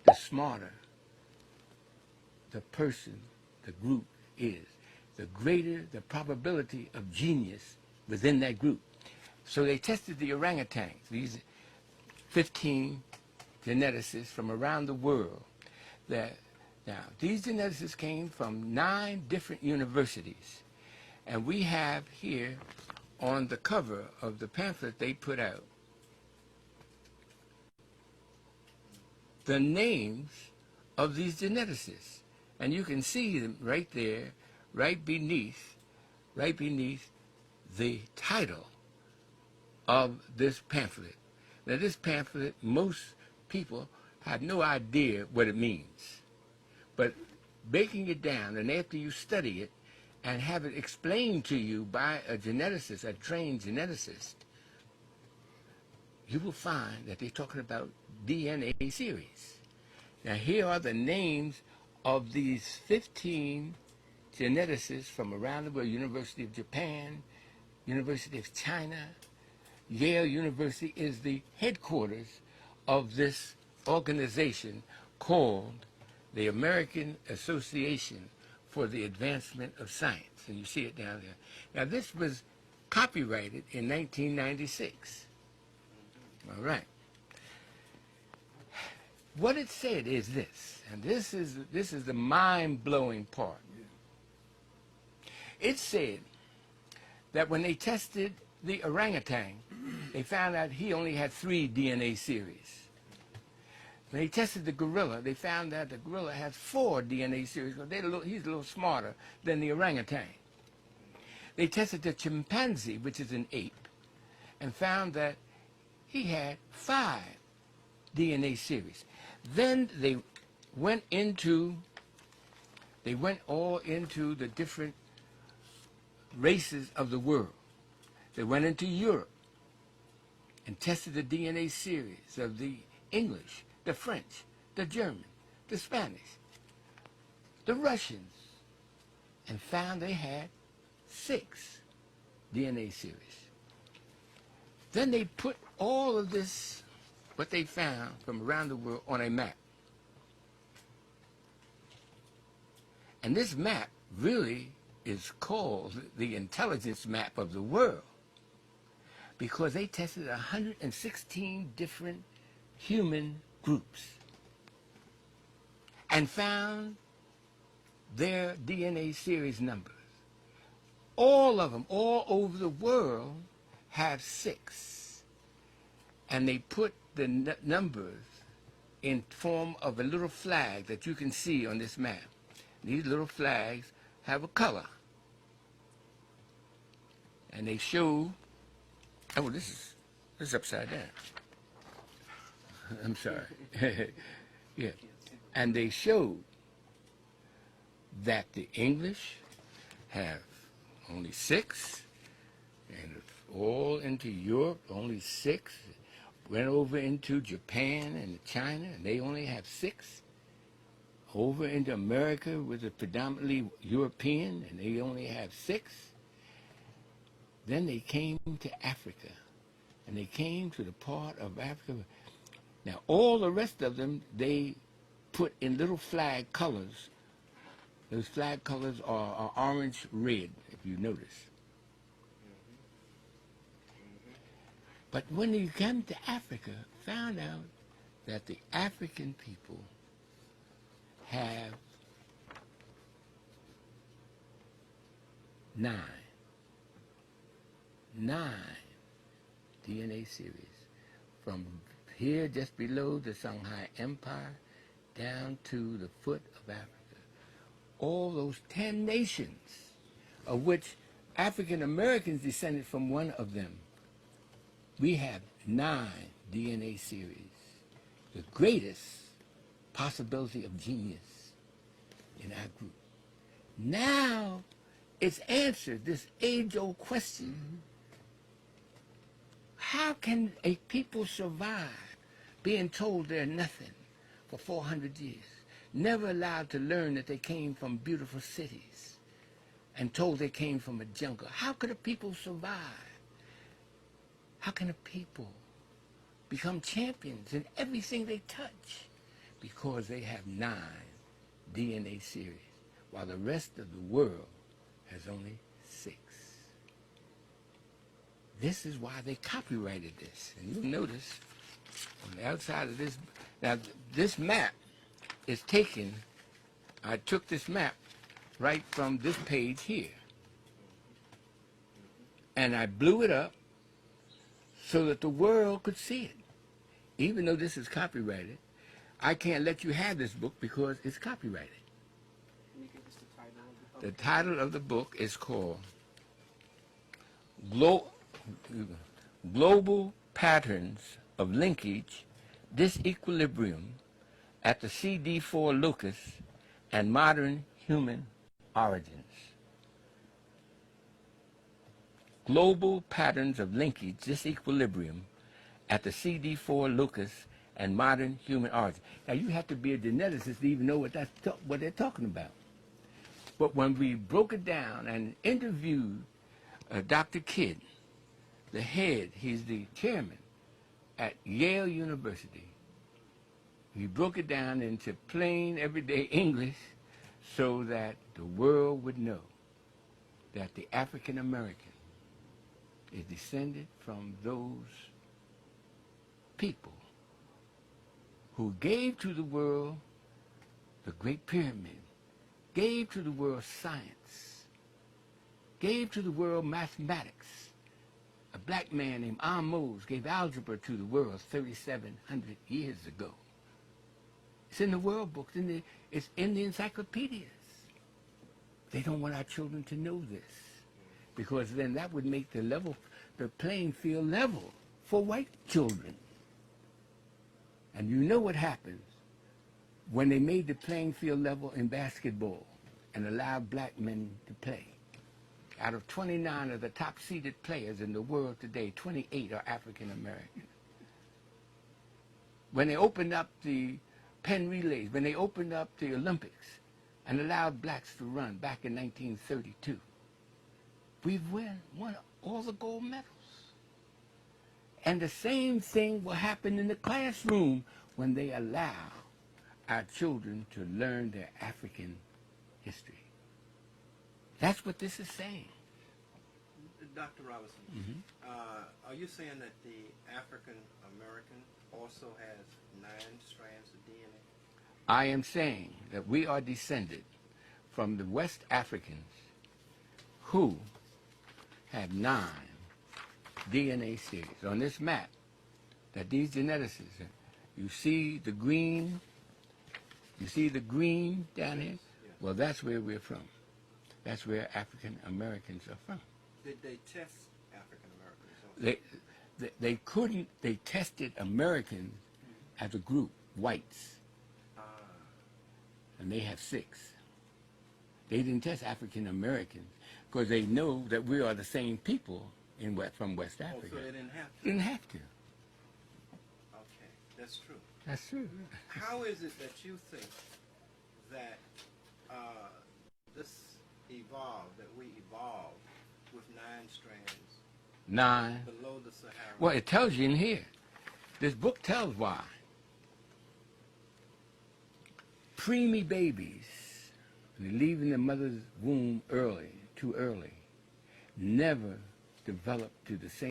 the smarter the person, the group is, the greater the probability of genius within that group. So they tested the orangutans, these 15 geneticists from around the world. Now, these geneticists came from 9 different universities. And we have here on the cover of the pamphlet they put out the names of these geneticists. And you can see them right there, right beneath the title of this pamphlet. Now this pamphlet, most people have no idea what it means. But breaking it down, and after you study it and have it explained to you by a geneticist, a trained geneticist, you will find that they're talking about DNA series. Now here are the names of these 15 geneticists from around the world: University of Japan, University of China. Yale University is the headquarters of this organization called the American Association for the Advancement of Science. And you see it down there. Now this was copyrighted in 1996. All right. What it said is this, and this is the mind-blowing part. It said that when they tested the orangutan, they found out he only had 3 DNA series. When they tested the gorilla, they found out the gorilla has 4 DNA series, because he's a little smarter than the orangutan. They tested the chimpanzee, which is an ape, and found that he had 5 DNA series. Then they went all into the different races of the world. They went into Europe and tested the DNA series of the English, the French, the German, the Spanish, the Russians, and found they had 6 DNA series. Then they put all of this, what they found from around the world, on a map. And this map really is called the intelligence map of the world, because they tested 116 different human groups and found their DNA series numbers. All of them, all over the world, have 6. And they put the numbers in form of a little flag that you can see on this map. These little flags have a color. And they show, oh, this is upside down. I'm sorry. Yeah. And they showed that the English have only 6, and all into Europe, only 6. Went over into Japan and China, and they only have 6. Over into America, which is predominantly European, and they only have 6. Then they came to Africa, and they came to the part of Africa. Now, all the rest of them, they put in little flag colors. Those flag colors are orange, red, if you notice. But when they came to Africa, found out that the African people have 9 DNA series, from here just below the Songhai Empire down to the foot of Africa. All those 10 nations, of which African Americans descended from one of them. We have 9 DNA series, the greatest possibility of genius in our group. Now it's answered this age-old question. How can a people survive being told they're nothing for 400 years, never allowed to learn that they came from beautiful cities, and told they came from a jungle? How could a people survive? How can a people become champions in everything they touch? Because because they have 9 DNA series, while the rest of the world has only 6. This is why they copyrighted this. And you'll notice on the outside of this, now this map is taken, I took this map right from this page here. And I blew it up so that the world could see it. Even though this is copyrighted, I can't let you have this book because it's copyrighted. Can you give us the title of the book? The title of the book is called Global Patterns of Linkage, Disequilibrium at the CD4 Locus and Modern Human Origins. Global Patterns of Linkage, Disequilibrium at the CD4 Locus and Modern Human Origins. Now, you have to be a geneticist to even know what they're talking about. But when we broke it down and interviewed Dr. Kidd, the head, he's the chairman at Yale University. He broke it down into plain, everyday English so that the world would know that the African American is descended from those people who gave to the world the Great Pyramid, gave to the world science, gave to the world mathematics. A black man named Ahmose gave algebra to the world 3,700 years ago. It's in the world books, it's in the encyclopedias. They don't want our children to know this, because then that would make the playing field level for white children. And you know what happens when they made the playing field level in basketball and allowed black men to play. Out of 29 of the top seeded players in the world today, 28 are African American. When they opened up the Penn relays, when they opened up the Olympics and allowed blacks to run back in 1932, we've won all the gold medals. And the same thing will happen in the classroom when they allow our children to learn their African history. That's what this is saying. Dr. Robinson, are you saying that the African American also has 9 strands of DNA? I am saying that we are descended from the West Africans who have 9 DNA series. On this map that these geneticists, you see the green down here? Yes. Well, that's where we're from. That's where African Americans are from. Did they test African Americans? They couldn't, they tested Americans as a group, whites, and they have 6. They didn't test African Americans because they know that we are the same people from West Africa. Oh, so they didn't have to? Didn't have to. Okay, that's true. That's true. How is it that you think that this evolved, that we evolved with 9 strands 9. below the Sahara? Well, it tells you in here. This book tells why. Preemie babies, when they're leaving their mother's womb too early, never develop to the same